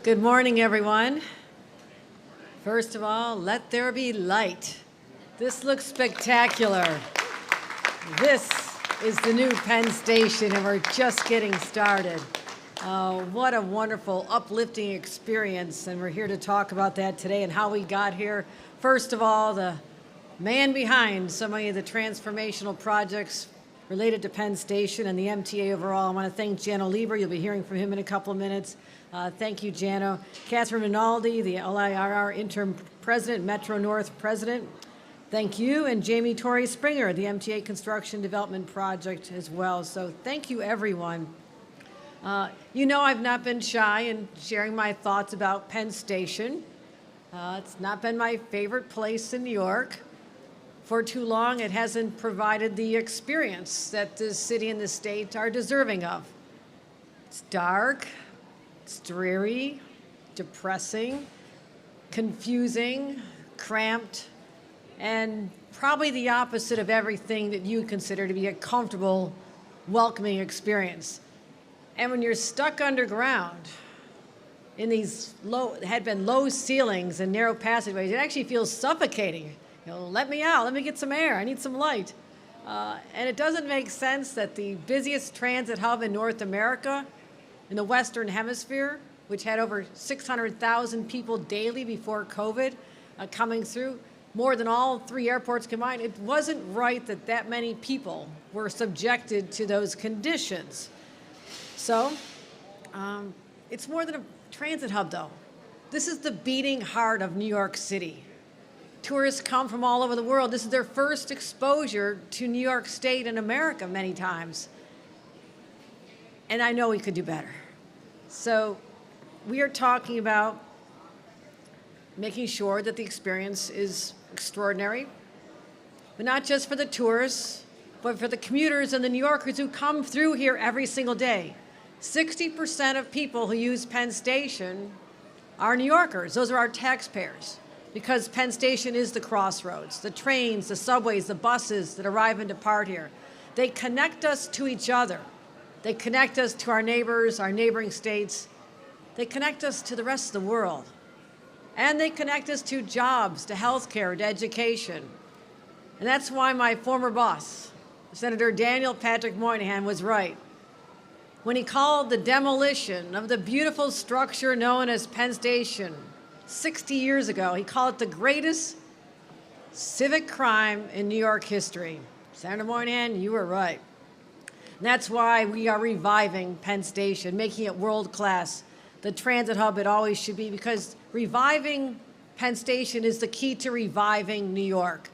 Good morning, everyone. First of all, let there be light. This looks spectacular. This is the new Penn Station, and we're just getting started. What a wonderful, uplifting experience, and we're here to talk about that today and how we got here. First of all, the man behind so many of the transformational projects related to Penn Station and the MTA overall. I want to thank Jano Lieber. You'll be hearing from him in a couple of minutes. Thank you, Jano. Catherine Rinaldi, the LIRR interim president, Metro North president. Thank you. And Jamie Torrey Springer, the MTA Construction Development Project as well. So thank you, everyone. You know I've not been shy in sharing my thoughts about Penn Station. It's not been my favorite place in New York. For too long, it hasn't provided the experience that the city and the state are deserving of. It's dark, it's dreary, depressing, confusing, cramped, and probably the opposite of everything that you consider to be a comfortable, welcoming experience. And when you're stuck underground in these had been low ceilings and narrow passageways, it actually feels suffocating. Let me out, let me get some air, I need some light. And it doesn't make sense that the busiest transit hub in North America, in the Western Hemisphere, which had over 600,000 people daily before COVID coming through, more than all three airports combined, it wasn't right that that many people were subjected to those conditions. So, it's more than a transit hub, though. This is the beating heart of New York City. Tourists come from all over the world. This is their first exposure to New York State and America many times. And I know we could do better. So we are talking about making sure that the experience is extraordinary, but not just for the tourists, but for the commuters and the New Yorkers who come through here every single day. 60% of people who use Penn Station are New Yorkers. Those are our taxpayers. Because Penn Station is the crossroads, the trains, the subways, the buses that arrive and depart here. They connect us to each other. They connect us to our neighbors, our neighboring states. They connect us to the rest of the world. And they connect us to jobs, to healthcare, to education. And that's why my former boss, Senator Daniel Patrick Moynihan, was right when he called the demolition of the beautiful structure known as Penn Station 60 years ago, he called it the greatest civic crime in New York history. Senator Moynihan, you were right. And that's why we are reviving Penn Station, making it world-class, the transit hub it always should be, because reviving Penn Station is the key to reviving New York.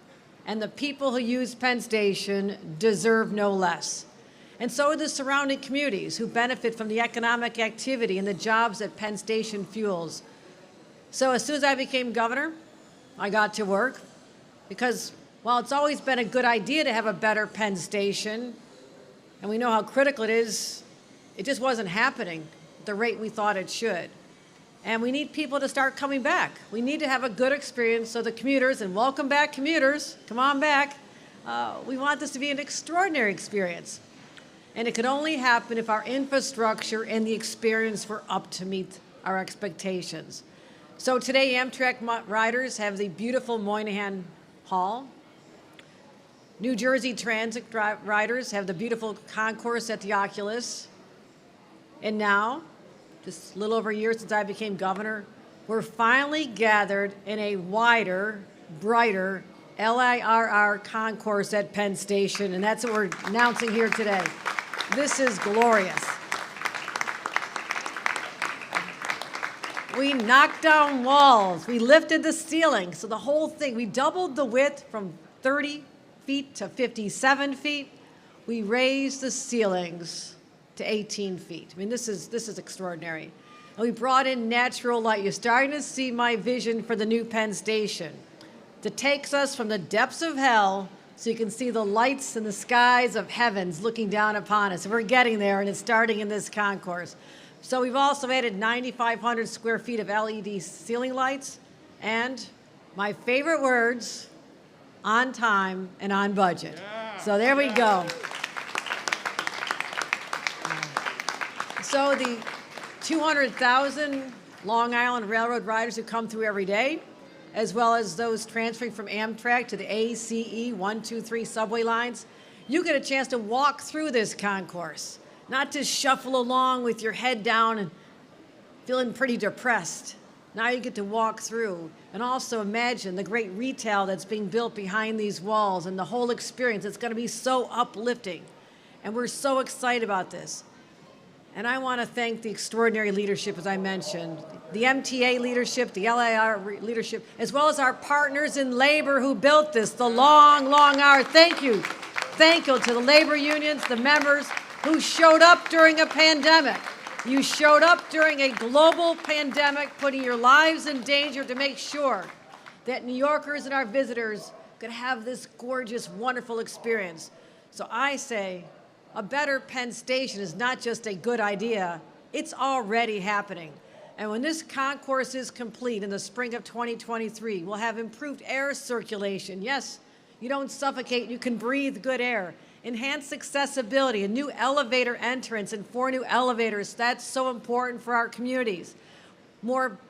And the people who use Penn Station deserve no less. And so do the surrounding communities who benefit from the economic activity and the jobs that Penn Station fuels. So as soon as I became governor, I got to work because while it's always been a good idea to have a better Penn Station, and we know how critical it is, it just wasn't happening at the rate we thought it should. And we need people to start coming back. We need to have a good experience so the commuters, and welcome back commuters, come on back. We want this to be an extraordinary experience. And it could only happen if our infrastructure and the experience were up to meet our expectations. So today, Amtrak riders have the beautiful Moynihan Hall. New Jersey Transit riders have the beautiful Concourse at the Oculus. And now, just a little over a year since I became governor, we're finally gathered in a wider, brighter LIRR Concourse at Penn Station, and that's what we're announcing here today. This is glorious. We knocked down walls. We lifted the ceiling. So the whole thing, we doubled the width from 30 feet to 57 feet. We raised the ceilings to 18 feet. I mean, this is extraordinary. And we brought in natural light. You're starting to see my vision for the new Penn Station that takes us from the depths of hell so you can see the lights and the skies of heavens looking down upon us. And we're getting there, and it's starting in this concourse. So we've also added 9,500 square feet of LED ceiling lights, and my favorite words, on time and on budget. Yeah. So there we go. So the 200,000 Long Island Railroad riders who come through every day, as well as those transferring from Amtrak to the ACE 123 subway lines. You get a chance to walk through this concourse, not to shuffle along with your head down and feeling pretty depressed. Now you get to walk through and also imagine the great retail that's being built behind these walls and the whole experience. It's going to be so uplifting. And we're so excited about this. And I want to thank the extraordinary leadership, as I mentioned, the MTA leadership, the LIR leadership, as well as our partners in labor who built this, the long, long hours. Thank you. Thank you to the labor unions, the members who showed up during a pandemic. You showed up during a global pandemic, putting your lives in danger to make sure that New Yorkers and our visitors could have this gorgeous, wonderful experience. So I say, a better Penn Station is not just a good idea, it's already happening. And when this concourse is complete in the spring of 2023, we'll have improved air circulation. Yes, you don't suffocate, you can breathe good air. Enhanced accessibility, a new elevator entrance and 4 new elevators. That's so important for our communities.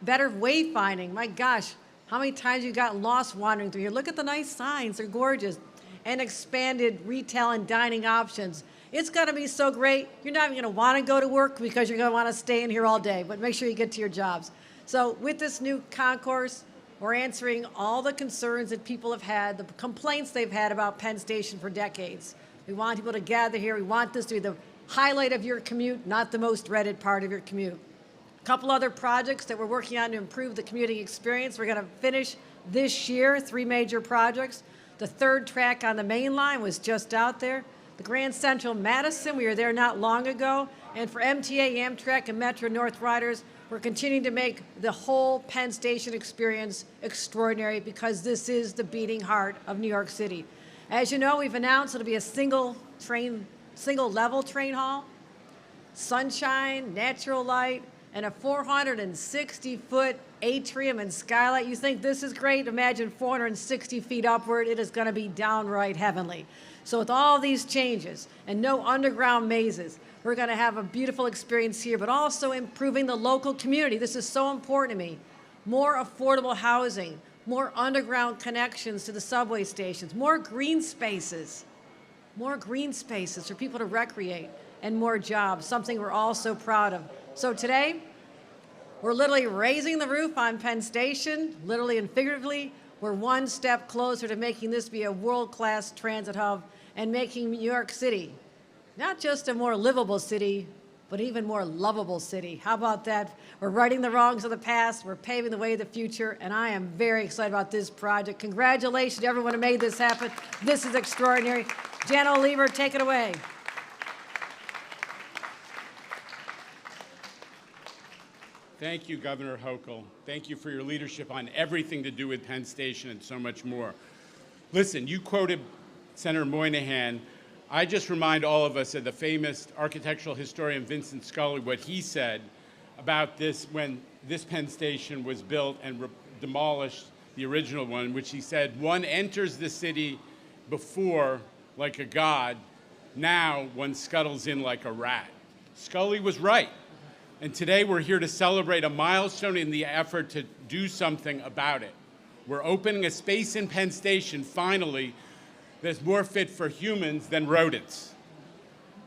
Better wayfinding. My gosh, how many times you got lost wandering through here? Look at the nice signs, they're gorgeous. And expanded retail and dining options. It's going to be so great. You're not even going to want to go to work because you're going to want to stay in here all day, but make sure you get to your jobs. So with this new concourse, we're answering all the concerns that people have had, the complaints they've had about Penn Station for decades. We want people to gather here. We want this to be the highlight of your commute, not the most dreaded part of your commute. A couple other projects that we're working on to improve the commuting experience. We're going to finish this year, 3 major projects. The 3rd track on the main line was just out there. The Grand Central Madison, we were there not long ago. And for MTA, Amtrak, and Metro North riders, we're continuing to make the whole Penn Station experience extraordinary because this is the beating heart of New York City. As you know, we've announced it'll be a single level train hall, sunshine, natural light, and a 460-foot atrium and skylight. You think this is great? Imagine 460 feet upward. It is going to be downright heavenly. So with all these changes and no underground mazes, we're going to have a beautiful experience here, but also improving the local community. This is so important to me. More affordable housing, more underground connections to the subway stations, more green spaces for people to recreate, and more jobs, something we're all so proud of. So today, we're literally raising the roof on Penn Station, literally and figuratively. We're one step closer to making this be a world-class transit hub and making New York City not just a more livable city, but even more lovable city. How about that? We're righting the wrongs of the past, we're paving the way of the future, and I am very excited about this project. Congratulations to everyone who made this happen. This is extraordinary. Jan Oliver, take it away. Thank you, Governor Hochul. Thank you for your leadership on everything to do with Penn Station and so much more. Listen, you quoted Senator Moynihan. I just remind all of us of the famous architectural historian Vincent Scully, what he said about this when this Penn Station was built and demolished the original one, which he said, one enters the city before like a god, now one scuttles in like a rat. Scully was right. And today we're here to celebrate a milestone in the effort to do something about it. We're opening a space in Penn Station, finally, that's more fit for humans than rodents.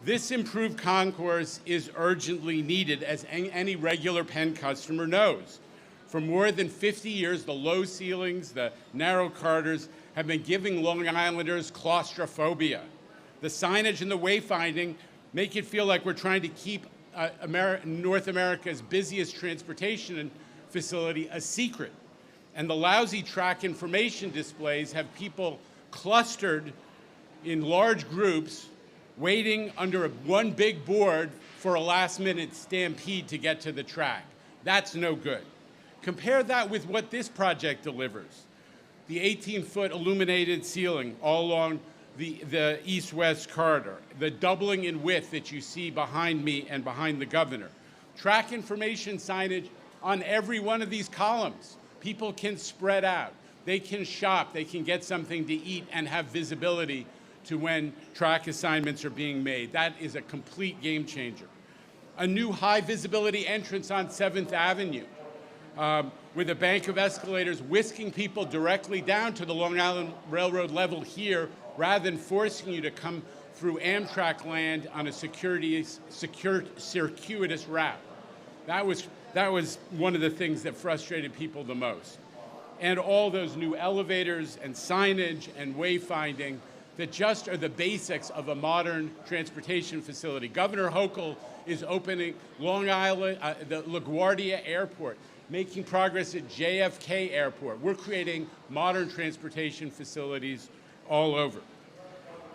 This improved concourse is urgently needed, as any regular Penn customer knows. For more than 50 years, the low ceilings, the narrow corridors have been giving Long Islanders claustrophobia. The signage and the wayfinding make it feel like we're trying to keep North America's busiest transportation facility a secret. And the lousy track information displays have people clustered in large groups waiting under one big board for a last-minute stampede to get to the track. That's no good. Compare that with what this project delivers. The 18-foot illuminated ceiling all along the east-west corridor, the doubling in width that you see behind me and behind the governor. Track information signage on every one of these columns. People can spread out. They can shop. They can get something to eat and have visibility to when track assignments are being made. That is a complete game changer. A new high visibility entrance on 7th Avenue. with a bank of escalators whisking people directly down to the Long Island Railroad level here, rather than forcing you to come through Amtrak land on a circuitous route. That was one of the things that frustrated people the most. And all those new elevators and signage and wayfinding that just are the basics of a modern transportation facility. Governor Hochul is opening Long Island, the LaGuardia Airport, making progress at JFK Airport. We're creating modern transportation facilities all over.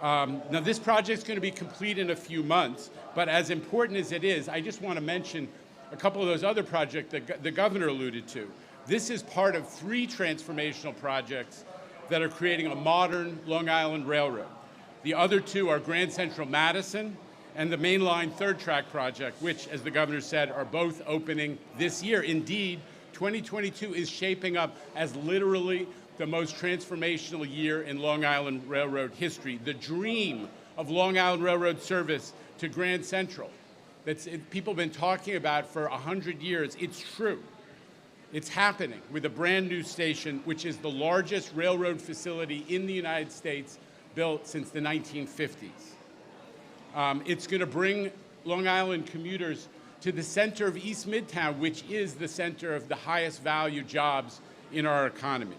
Now, this project's going to be complete in a few months, but as important as it is, I just want to mention a couple of those other projects that the governor alluded to. This is part of 3 transformational projects that are creating a modern Long Island Railroad. The other 2 are Grand Central Madison and the Mainline Third Track project, which, as the governor said, are both opening this year. Indeed, 2022 is shaping up as literally the most transformational year in Long Island Railroad history. The dream of Long Island Railroad service to Grand Central that people have been talking about for 100 years, it's true. It's happening with a brand new station, which is the largest railroad facility in the United States built since the 1950s. It's going to bring Long Island commuters to the center of East Midtown, which is the center of the highest value jobs in our economy.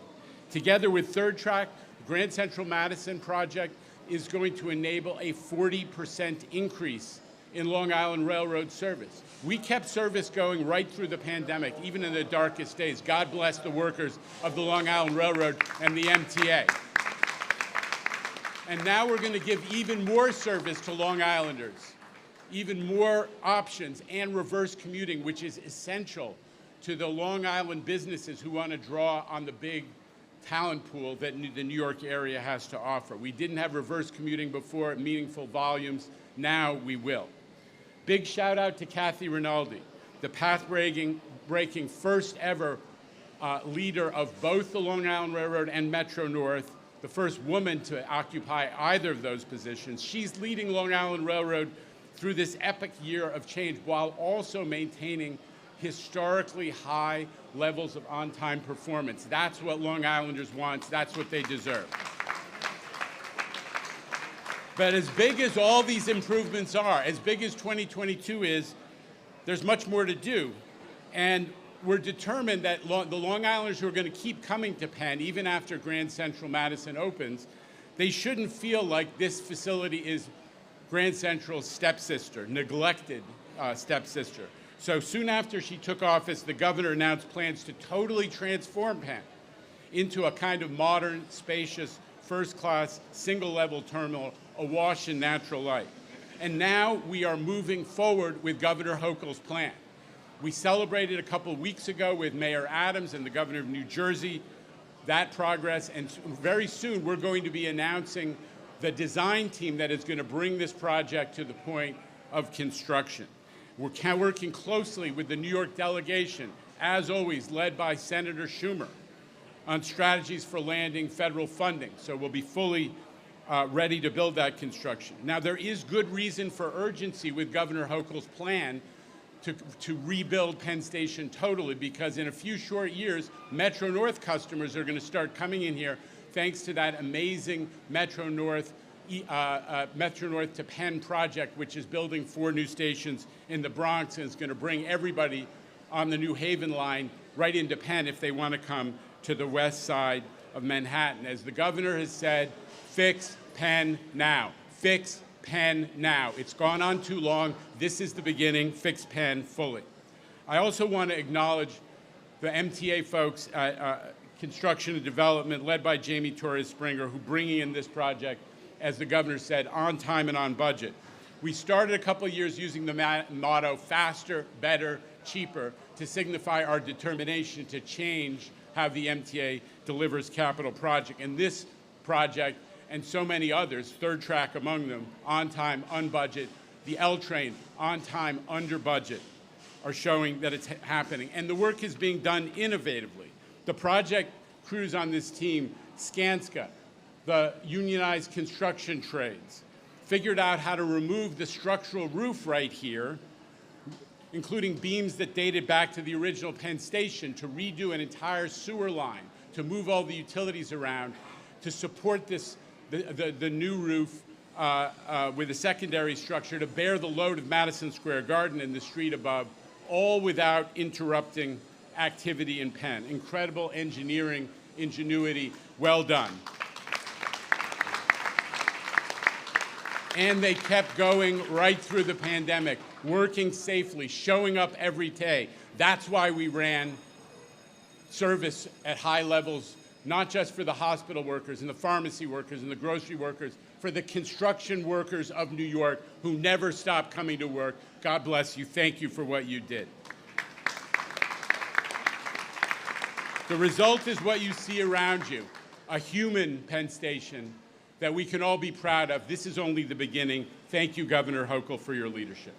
Together with Third Track, the Grand Central Madison project is going to enable a 40% increase in Long Island Railroad service. We kept service going right through the pandemic, even in the darkest days. God bless the workers of the Long Island Railroad and the MTA. And now we're going to give even more service to Long Islanders, even more options and reverse commuting, which is essential to the Long Island businesses who want to draw on the big talent pool that the New York area has to offer. We didn't have reverse commuting before at meaningful volumes. Now we will. Big shout out to Kathy Rinaldi, the path-breaking first ever leader of both the Long Island Railroad and Metro North, the first woman to occupy either of those positions. She's leading Long Island Railroad through this epic year of change while also maintaining historically high levels of on-time performance. That's what Long Islanders want. That's what they deserve. But as big as all these improvements are, as big as 2022 is, there's much more to do. And we're determined that the Long Islanders who are going to keep coming to Penn, even after Grand Central Madison opens, they shouldn't feel like this facility is Grand Central's stepsister, neglected stepsister. So soon after she took office, the governor announced plans to totally transform Penn into a kind of modern, spacious, first-class, single-level terminal awash in natural light. And now we are moving forward with Governor Hochul's plan. We celebrated a couple of weeks ago with Mayor Adams and the governor of New Jersey that progress, and very soon we're going to be announcing the design team that is going to bring this project to the point of construction. We're working closely with the New York delegation, as always, led by Senator Schumer, on strategies for landing federal funding. So we'll be fully ready to build that construction. Now, there is good reason for urgency with Governor Hochul's plan to rebuild Penn Station totally, because in a few short years, Metro North customers are going to start coming in here thanks to that amazing Metro North to Penn project, which is building 4 new stations in the Bronx and is going to bring everybody on the New Haven line right into Penn if they want to come to the west side of Manhattan. As the governor has said, fix Penn now. Fix Penn now. It's gone on too long. This is the beginning. Fix Penn fully. I also want to acknowledge the MTA folks, construction and development, led by Jamie Torres Springer, who bringing in this project, as the governor said, on time and on budget. We started a couple of years using the motto, faster, better, cheaper, to signify our determination to change how the MTA delivers capital project. And this project, and so many others, Third Track among them, on time, on budget, the L train, on time, under budget, are showing that it's happening. And the work is being done innovatively. The project crews on this team, Skanska, the unionized construction trades, figured out how to remove the structural roof right here, including beams that dated back to the original Penn Station, to redo an entire sewer line, to move all the utilities around, to support the new roof with a secondary structure to bear the load of Madison Square Garden and the street above, all without interrupting activity in Penn. Incredible engineering, ingenuity, well done. And they kept going right through the pandemic, working safely, showing up every day. That's why we ran service at high levels, not just for the hospital workers and the pharmacy workers and the grocery workers, for the construction workers of New York who never stopped coming to work. God bless you. Thank you for what you did. The result is what you see around you, a human Penn Station that we can all be proud of. This is only the beginning. Thank you, Governor Hochul, for your leadership.